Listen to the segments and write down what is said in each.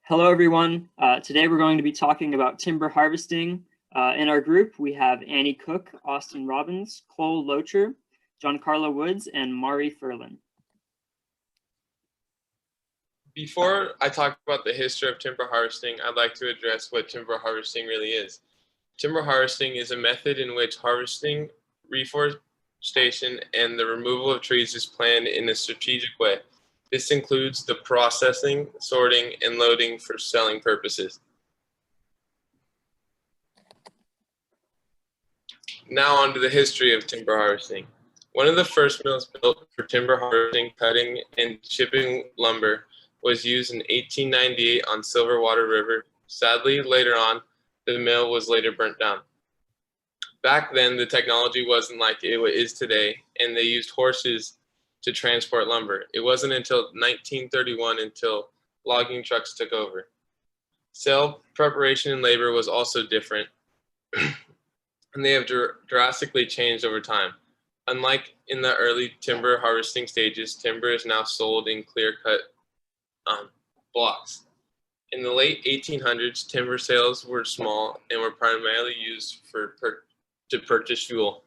Hello, everyone. Today we're going to be talking about timber harvesting. In our group, we have Annie Cook, Austin Robbins, Cole Locher, Giancarlo Woods, and Mari Furlan. Before I talk about the history of timber harvesting, I'd like to address what timber harvesting really is. Timber harvesting is a method in which harvesting, reforestation, and the removal of trees is planned in a strategic way. This includes the processing, sorting, and loading for selling purposes. Now on to the history of timber harvesting. One of the first mills built for timber harvesting, cutting, and shipping lumber was used in 1898 on Silverwater River. Sadly, later on, the mill was later burnt down. Back then, the technology wasn't like it is today, and they used horses to transport lumber. It wasn't until 1931 until logging trucks took over. Sale preparation and labor was also different, and they have drastically changed over time. Unlike in the early timber harvesting stages, timber is now sold in clear-cut blocks. In the late 1800s, timber sales were small and were primarily used to purchase fuel.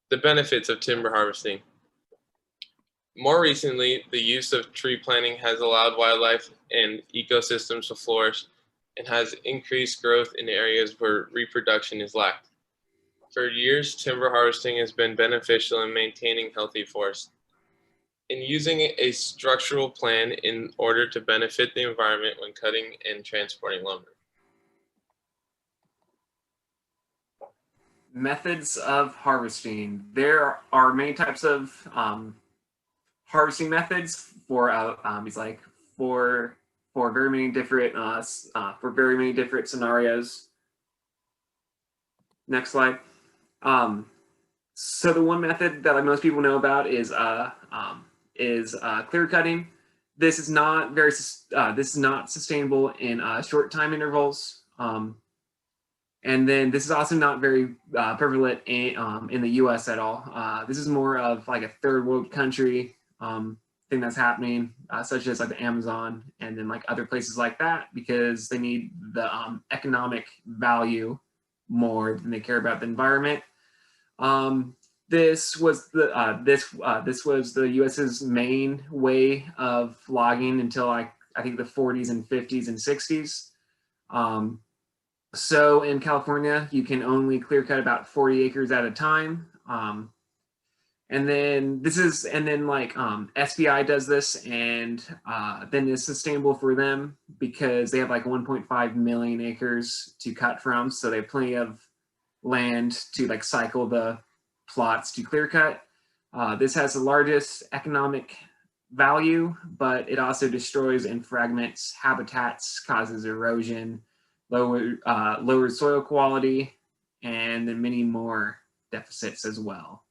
The benefits of timber harvesting. More recently, the use of tree planting has allowed wildlife and ecosystems to flourish and has increased growth in areas where reproduction is lacked. For years, timber harvesting has been beneficial in maintaining healthy forests. In using a structural plan in order to benefit the environment when cutting and transporting lumber. Methods of harvesting. There are many types of harvesting methods for very many different scenarios. Next slide. So the one method that most people know about is clear cutting. This is not sustainable in short time intervals. And then this is also not very prevalent in the U.S. at all. This is more of like a third world country thing that's happening, such as like the Amazon and then like other places like that, because they need the economic value more than they care about the environment. This was the U.S.'s main way of logging until I think the 40s and 50s and 60s. So in California, you can only clear cut about 40 acres at a time. And then SBI does this, and then it's sustainable for them because they have like 1.5 million acres to cut from. So they have plenty of land to like cycle the plots to clear cut. This has the largest economic value, but it also destroys and fragments habitats, causes erosion, lower soil quality, and then many more deficits as well.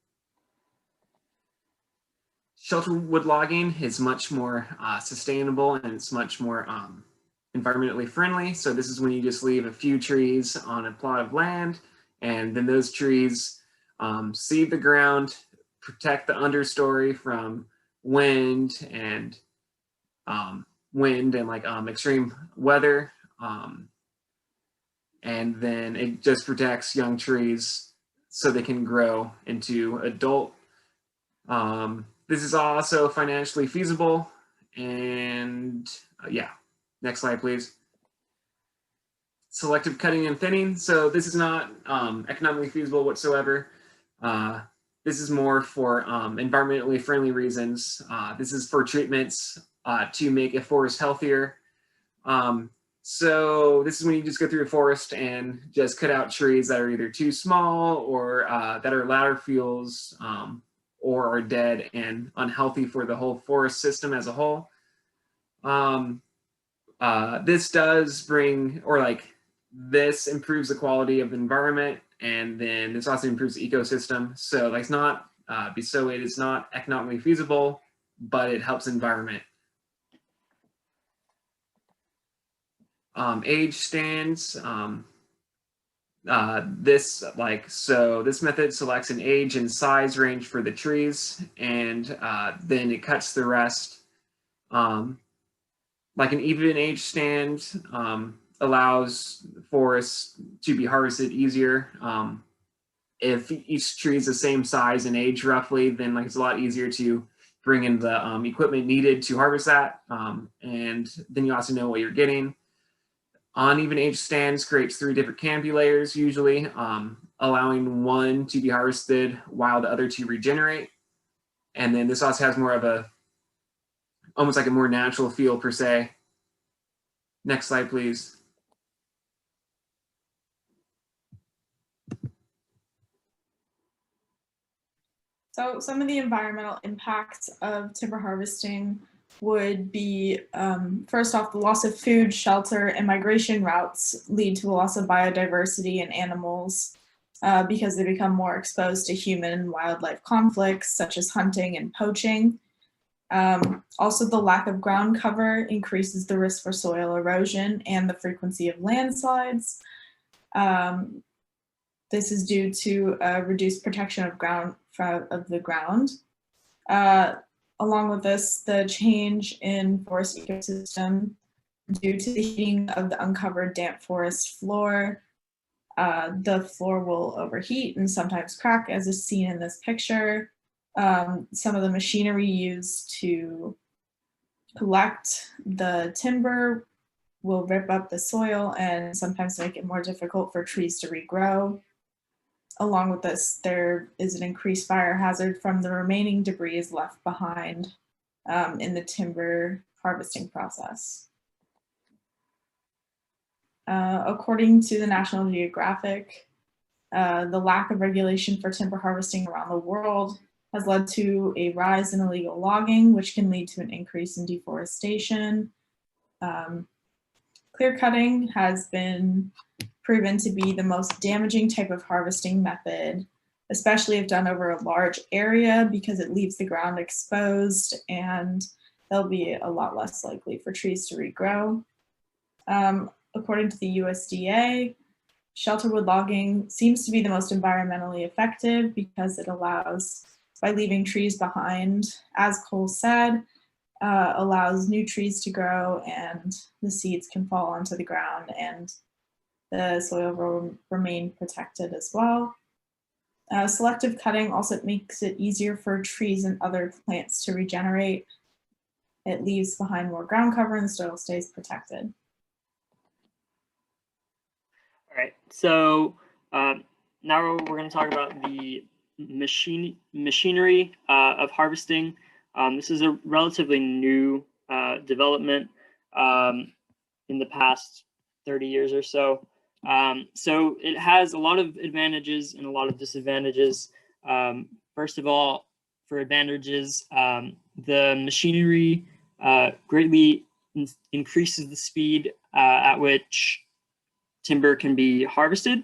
Shelter wood logging is much more sustainable, and it's much more environmentally friendly. So this is when you just leave a few trees on a plot of land, and then those trees seed the ground, protect the understory from wind and extreme weather. And then it just protects young trees so they can grow into adult. This is also financially feasible. And yeah, next slide, please. Selective cutting and thinning. So this is not economically feasible whatsoever. This is more for environmentally friendly reasons. This is for treatments to make a forest healthier. So this is when you just go through a forest and just cut out trees that are either too small or that are ladder fuels or are dead and unhealthy for the whole forest system as a whole. This improves the quality of the environment, and then this also improves the ecosystem. So like it is not economically feasible, but it helps the environment. Age stands. This method selects an age and size range for the trees, and then it cuts the rest. like an even age stand allows forests to be harvested easier. If each tree is the same size and age roughly, then like it's a lot easier to bring in the equipment needed to harvest that. And then you also know what you're getting. Uneven age stands creates 3 different canopy layers usually, allowing one to be harvested while the other 2 regenerate. And then this also has more of a, almost like a more natural feel per se. Next slide, please. So some of the environmental impacts of timber harvesting would be, first off, the loss of food, shelter, and migration routes lead to the loss of biodiversity and animals because they become more exposed to human and wildlife conflicts, such as hunting and poaching. Also, the lack of ground cover increases the risk for soil erosion and the frequency of landslides. This is due to reduced protection of the ground. Along with this, the change in forest ecosystem due to the heating of the uncovered damp forest floor. The floor will overheat and sometimes crack, as is seen in this picture. Some of the machinery used to collect the timber will rip up the soil and sometimes make it more difficult for trees to regrow. Along with this, there is an increased fire hazard from the remaining debris left behind in the timber harvesting process. According to the National Geographic, the lack of regulation for timber harvesting around the world has led to a rise in illegal logging, which can lead to an increase in deforestation. Clear cutting has been proven to be the most damaging type of harvesting method, especially if done over a large area, because it leaves the ground exposed and they'll be a lot less likely for trees to regrow. According to the USDA, shelterwood logging seems to be the most environmentally effective because it allows, by leaving trees behind, as Cole said, allows new trees to grow and the seeds can fall onto the ground and the soil will remain protected as well. Selective cutting also makes it easier for trees and other plants to regenerate. It leaves behind more ground cover and the soil stays protected. All right, so now we're going to talk about the machinery of harvesting. This is a relatively new development in the past 30 years or so. So it has a lot of advantages and a lot of disadvantages. First of all, for advantages, the machinery greatly increases the speed at which timber can be harvested,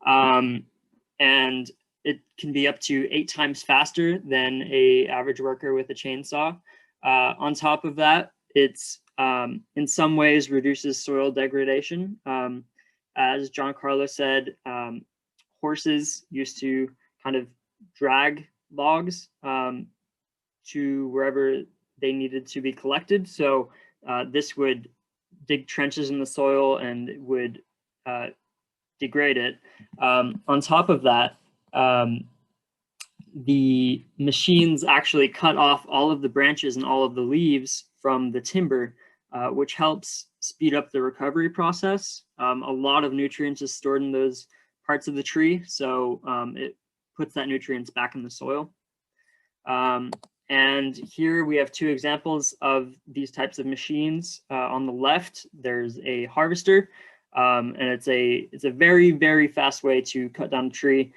and it can be up to 8 times faster than an average worker with a chainsaw. On top of that, it's in some ways reduces soil degradation. As Giancarlo said, horses used to kind of drag logs to wherever they needed to be collected. So this would dig trenches in the soil and it would degrade it. On top of that, the machines actually cut off all of the branches and all of the leaves from the timber, which helps speed up the recovery process. A lot of nutrients is stored in those parts of the tree, so it puts that nutrients back in the soil. And here we have 2 examples of these types of machines. On the left, there's a harvester, and it's a very, very fast way to cut down a tree.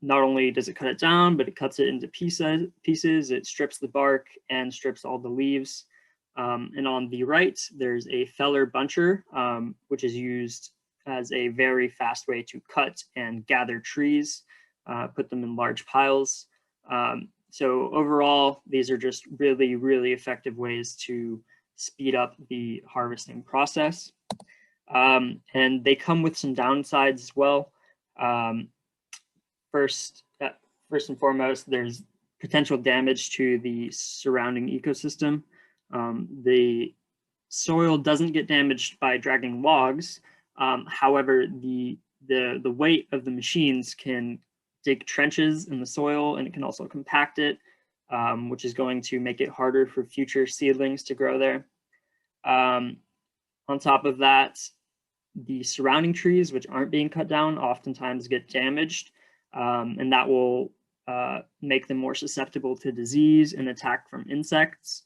Not only does it cut it down, but it cuts it into pieces. It strips the bark and strips all the leaves. And on the right, there's a feller buncher, which is used as a very fast way to cut and gather trees, put them in large piles. So overall, these are just really, really effective ways to speed up the harvesting process. And they come with some downsides as well. First and foremost, there's potential damage to the surrounding ecosystem. The soil doesn't get damaged by dragging logs. However, the weight of the machines can dig trenches in the soil, and it can also compact it, which is going to make it harder for future seedlings to grow there. On top of that, the surrounding trees, which aren't being cut down, oftentimes get damaged, and that will make them more susceptible to disease and attack from insects.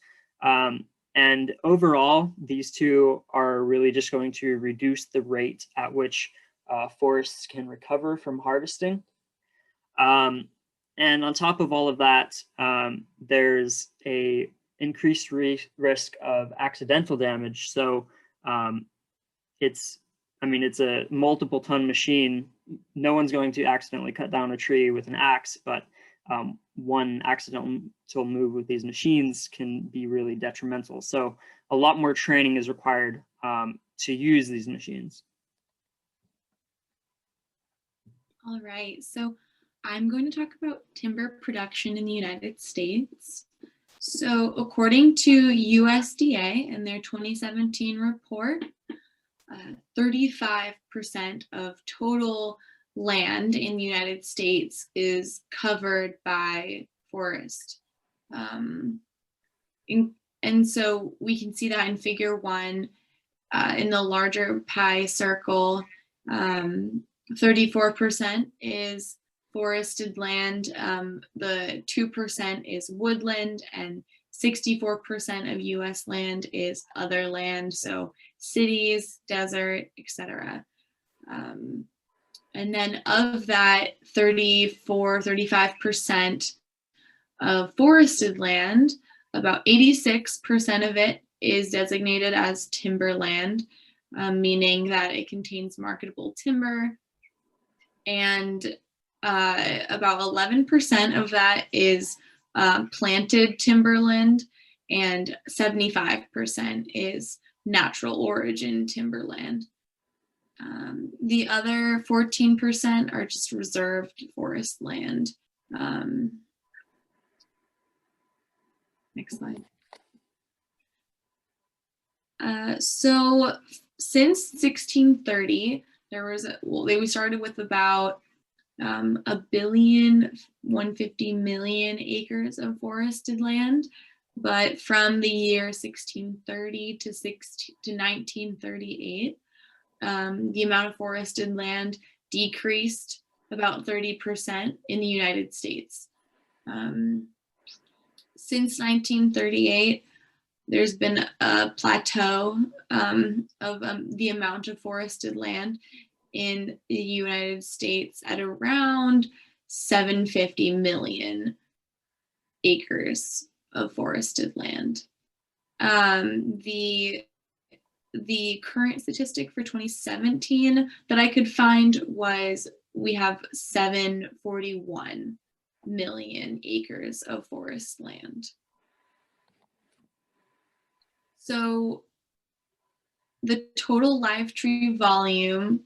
And overall, these two are really just going to reduce the rate at which forests can recover from harvesting. And on top of all of that, there's a increased risk of accidental damage. So it's a multiple ton machine. No one's going to accidentally cut down a tree with an axe, but one accidental move with these machines can be really detrimental. So a lot more training is required to use these machines. All right, so I'm going to talk about timber production in the United States. So according to USDA and their 2017 report, 35% of total land in the United States is covered by forest. And so we can see that in figure 1 in the larger pie circle, 34% is forested land, the 2% is woodland, and 64% of US land is other land, so cities, desert, etc. And then of that 35% of forested land, about 86% of it is designated as timberland, meaning that it contains marketable timber. And about 11% of that is planted timberland, and 75% is natural origin timberland. The other 14% are just reserved forest land. Next slide. So since 1630, we started with about 1,150,000,000 acres of forested land, but from the year 1630 to 1938, the amount of forested land decreased about 30% in the United States. Since 1938, there's been a plateau of the amount of forested land in the United States at around 750 million acres of forested land. The current statistic for 2017 that I could find was we have 741 million acres of forest land. So the total live tree volume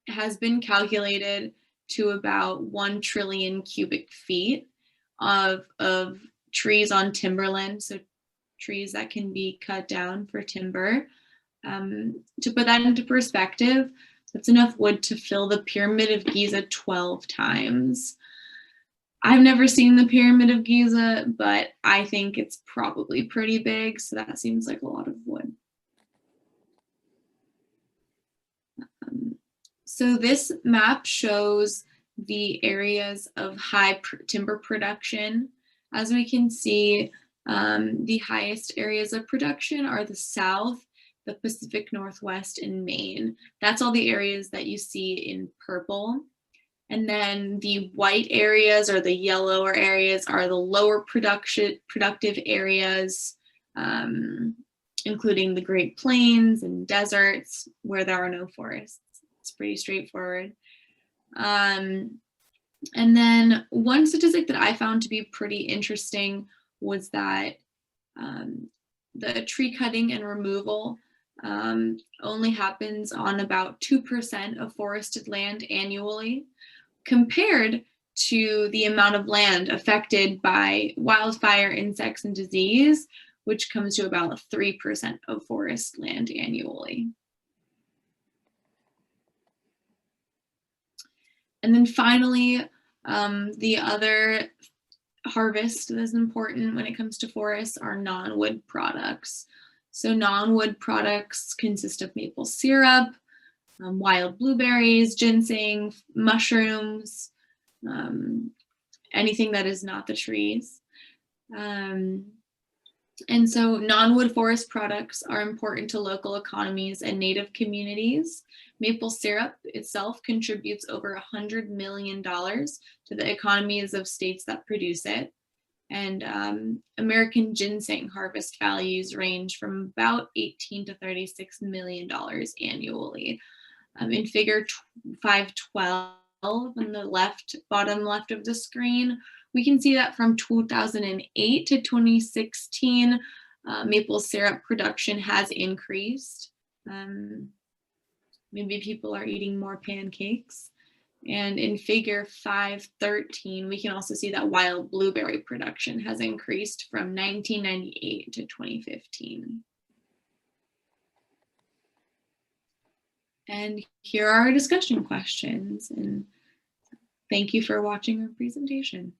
has been calculated to about 1 trillion cubic feet of trees on timberland, so trees that can be cut down for timber. To put that into perspective, that's enough wood to fill the Pyramid of Giza 12 times. I've never seen the Pyramid of Giza, but I think it's probably pretty big, so that seems like a lot of wood. So this map shows the areas of high timber production. As we can see, the highest areas of production are the South, the Pacific Northwest, and Maine. That's all the areas that you see in purple. And then the white areas or the yellower areas are the lower productive areas, including the Great Plains and deserts where there are no forests. It's pretty straightforward. And then one statistic that I found to be pretty interesting was that the tree cutting and removal only happens on about 2% of forested land annually, compared to the amount of land affected by wildfire, insects, and disease, which comes to about 3% of forest land annually. And then finally, the other harvest that is important when it comes to forests are non-wood products. So non-wood products consist of maple syrup, wild blueberries, ginseng, mushrooms, anything that is not the trees. And so non-wood forest products are important to local economies and native communities. Maple syrup itself contributes over $100 million to the economies of states that produce it. And American ginseng harvest values range from about $18 to $36 million annually. In figure 512 on the bottom left of the screen, we can see that from 2008 to 2016, maple syrup production has increased. Maybe people are eating more pancakes. And in figure 513, we can also see that wild blueberry production has increased from 1998 to 2015. And here are our discussion questions. And thank you for watching our presentation.